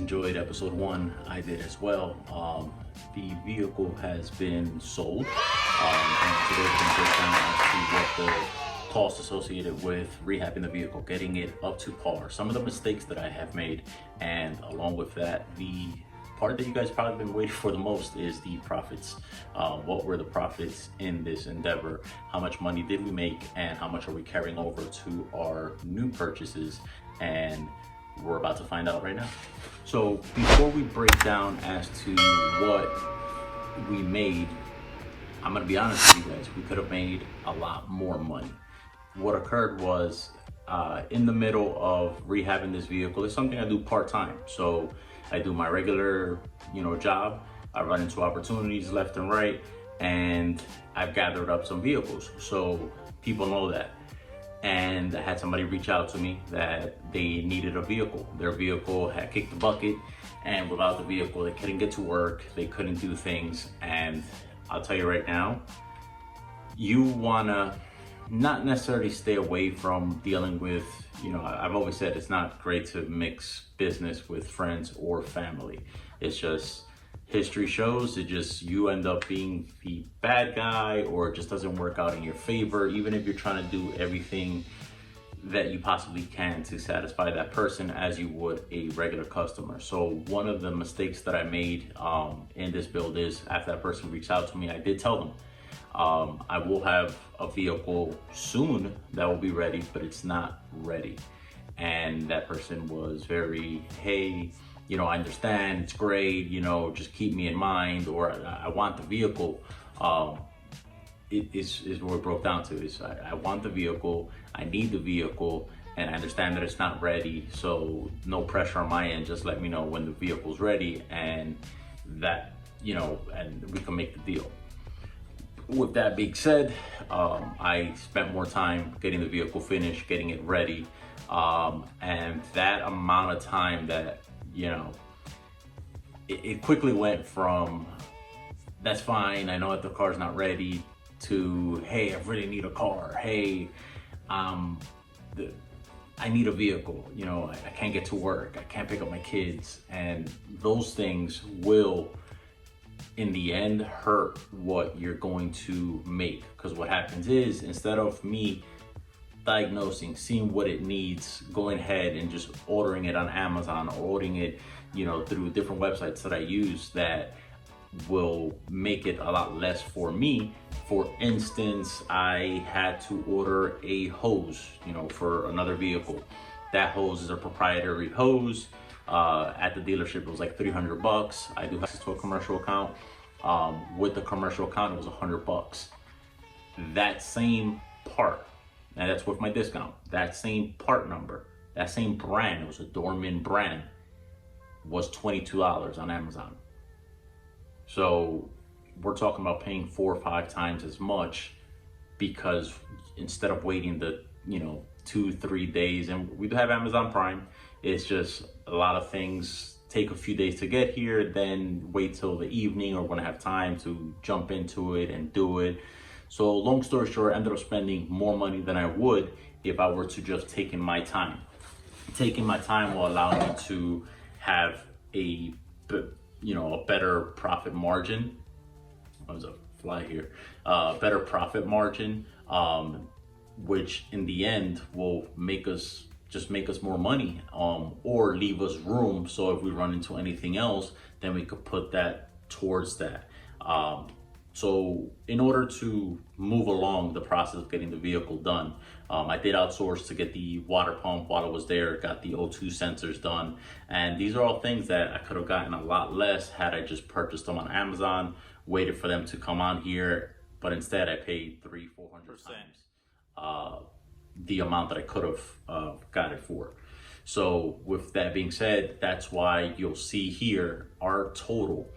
enjoyed episode 1, I did as well. The vehicle has been sold, and today we're going to break down as to what the cost associated with rehabbing the vehicle, getting it up to par, some of the mistakes that I have made, and along with that, the part that you guys probably been waiting for the most is the profits. What were the profits in this endeavor? How much money did we make, and how much are we carrying over to our new purchases? And we're about to find out right now. So before we break down as to what we made, I'm gonna be honest with you guys, we could have made a lot more money. What occurred was, in the middle of rehabbing this vehicle, it's something I do part-time. So I do my regular, job. I run into opportunities left and right, and I've gathered up some vehicles. So people know that. And I had somebody reach out to me that they needed a vehicle. Their vehicle had kicked the bucket, and without the vehicle, they couldn't get to work, they couldn't do things. And I'll tell you right now, you wanna not necessarily stay away from dealing with, I've always said it's not great to mix business with friends or family. It's just, history shows you end up being the bad guy, or it just doesn't work out in your favor, even if you're trying to do everything that you possibly can to satisfy that person as you would a regular customer. So one of the mistakes that I made in this build is, after that person reached out to me, I did tell them I will have a vehicle soon that will be ready, but it's not ready. And that person was very, hey, I understand, it's great, just keep me in mind, or I want the vehicle. Is what it broke down to, is I want the vehicle, I need the vehicle, and I understand that it's not ready, so no pressure on my end, just let me know when the vehicle's ready, and that, and we can make the deal. With that being said, I spent more time getting the vehicle finished, getting it ready, and that amount of time that, it quickly went from, that's fine, I know that the car's not ready, to, hey, I really need a car, hey, I need a vehicle, I can't get to work, I can't pick up my kids, and those things will, in the end, hurt what you're going to make. Because what happens is, instead of me diagnosing, seeing what it needs, going ahead and just ordering it on Amazon, or ordering it, through different websites that I use that will make it a lot less for me. For instance, I had to order a hose, for another vehicle. That hose is a proprietary hose. At the dealership, it was like $300. I do have access to a commercial account. With the commercial account, it was $100. That same part, and that's with my discount, that same part number, that same brand, it was a Dorman brand, was $22 on Amazon. So we're talking about paying 4 or 5 times as much, because instead of waiting the 2-3 days, and we do have Amazon Prime, it's just a lot of things take a few days to get here, then wait till the evening or when I have time to jump into it and do it. So long story short, I ended up spending more money than I would if I were to just taking my time. Taking my time will allow me to have a better profit margin. What was a fly here? Better profit margin, which in the end will make us more money, or leave us room, so if we run into anything else, then we could put that towards that. So in order to move along the process of getting the vehicle done, I did outsource to get the water pump while it was there, got the O2 sensors done, and these are all things that I could have gotten a lot less had I just purchased them on Amazon, waited for them to come on here, but instead I paid 300-400 times the amount that I could have got it for. So with that being said, that's why you'll see here our total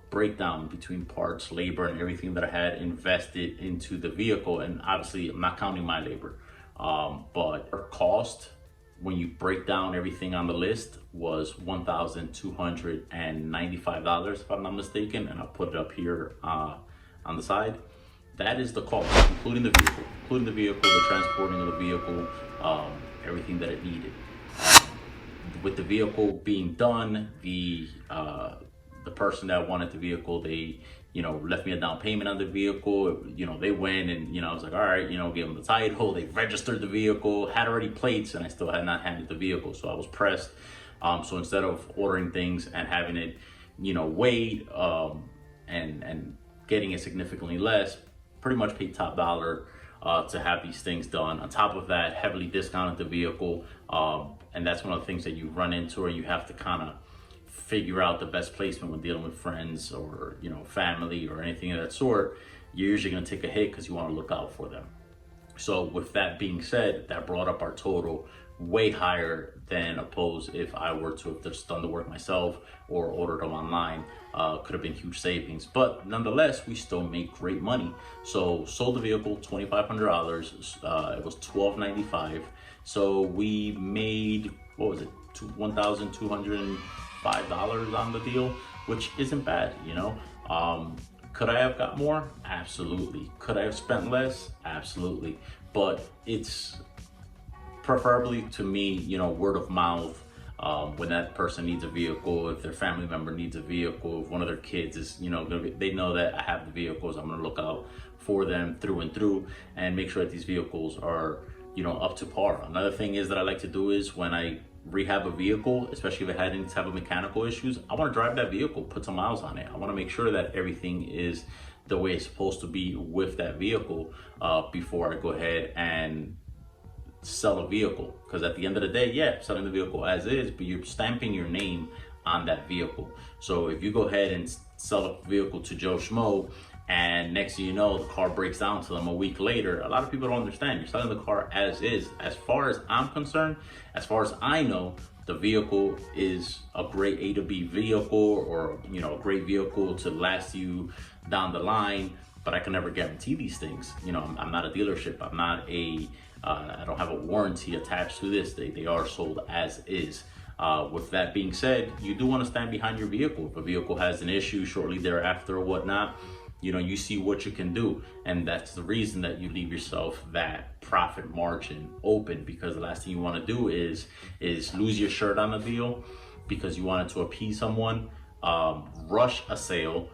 breakdown between parts, labor, and everything that I had invested into the vehicle. And obviously I'm not counting my labor, but our cost, when you break down everything on the list, was $1,295 if I'm not mistaken, and I'll put it up here on the side. That is the cost, including the vehicle, the transporting of the vehicle, everything that it needed. with the vehicle being done, the person that wanted the vehicle, they, left me a down payment on the vehicle. They went and, I was like, all right, gave them the title. They registered the vehicle, had already plates, and I still had not handed the vehicle. So I was pressed. So instead of ordering things and having it, wait, and getting it significantly less, pretty much paid top dollar to have these things done. On top of that, heavily discounted the vehicle. And that's one of the things that you run into, or you have to kind of figure out the best placement when dealing with friends or family or anything of that sort. You're usually going to take a hit because you want to look out for them. So with that being said, that brought up our total way higher than opposed if I were to have just done the work myself or ordered them online. Could have been huge savings, but nonetheless, we still make great money. So sold the vehicle, $2,500. It was $1,295. So we made, what was it, $1,205 on the deal, which isn't bad, Could I have got more? Absolutely. Could I have spent less? Absolutely. But it's preferably, to me, word of mouth. When that person needs a vehicle, if their family member needs a vehicle, if one of their kids is, they know that I have the vehicles, I'm gonna look out for them through and through and make sure that these vehicles are, up to par. Another thing is that I like to do is when I rehab a vehicle, especially if it had any type of mechanical issues, I want to drive that vehicle, put some miles on it. I want to make sure that everything is the way it's supposed to be with that vehicle before I go ahead and sell a vehicle. Because at the end of the day, yeah, selling the vehicle as is, but you're stamping your name on that vehicle. So if you go ahead and sell a vehicle to Joe Schmo, and next thing you know, the car breaks down to them a week later, a lot of people don't understand. You're selling the car as is. As far as I'm concerned, as far as I know, the vehicle is a great A to B vehicle, or a great vehicle to last you down the line. But I can never guarantee these things. I'm not a dealership. I'm not I don't have a warranty attached to this. They are sold as is. With that being said, you do want to stand behind your vehicle. If a vehicle has an issue shortly thereafter or whatnot, you see what you can do. And that's the reason that you leave yourself that profit margin open, because the last thing you want to do is lose your shirt on a deal because you wanted to appease someone, rush a sale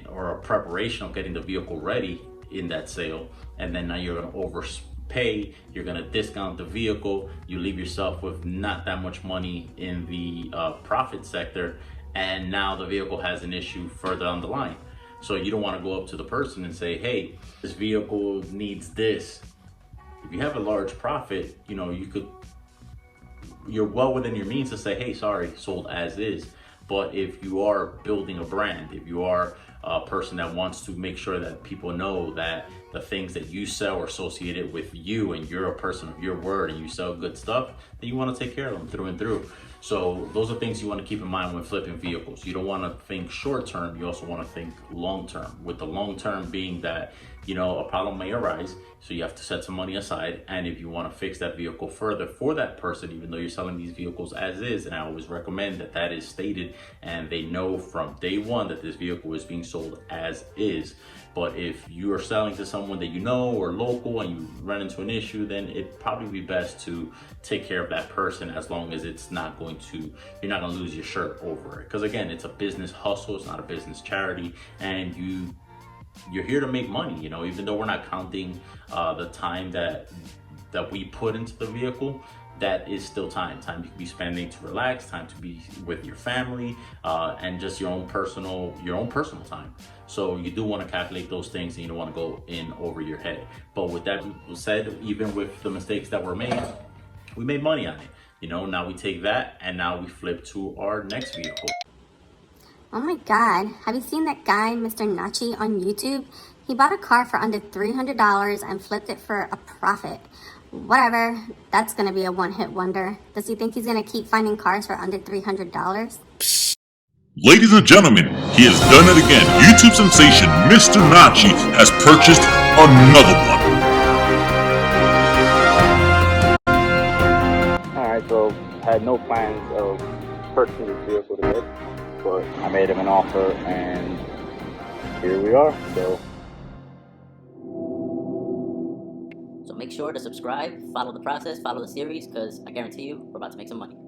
or a preparation of getting the vehicle ready in that sale, and then now you're going to overpay, you're going to discount the vehicle, you leave yourself with not that much money in the profit sector, and now the vehicle has an issue further down the line. So you don't want to go up to the person and say, hey, this vehicle needs this. If you have a large profit, you're well within your means to say, hey, sorry, sold as is. But if you are building a brand, if you are a person that wants to make sure that people know that the things that you sell are associated with you, and you're a person of your word and you sell good stuff, then you want to take care of them through and through. So those are things you want to keep in mind when flipping vehicles. You don't want to think short term, you also want to think long term. With the long term being that, a problem may arise, so you have to set some money aside. And if you want to fix that vehicle further for that person, even though you're selling these vehicles as is, and I always recommend that that is stated and they know from day one that this vehicle is being sold as is. But if you are selling to someone that you know or local and you run into an issue, then it'd probably be best to take care of that person, as long as it's not going to, you're not going to lose your shirt over it. Because again, it's a business hustle, it's not a business charity, and you're here to make money. Even though we're not counting the time that we put into the vehicle, that is still time you can be spending to relax, time to be with your family, and just your own personal time. So you do want to calculate those things, and you don't want to go in over your head. But with that said, even with the mistakes that were made, we made money on it. Now we take that and now we flip to our next vehicle. Oh my God, have you seen that guy, Mr. Nachi, on YouTube? He bought a car for under $300 and flipped it for a profit. Whatever, that's gonna be a one-hit wonder. Does he think he's gonna keep finding cars for under $300? Ladies and gentlemen, he has done it again. YouTube sensation Mr. Nachi has purchased another one. Alright, so I had no plans of purchasing this vehicle today, but I made him an offer and here we are. So make sure to subscribe, follow the process, follow the series, because I guarantee you we're about to make some money.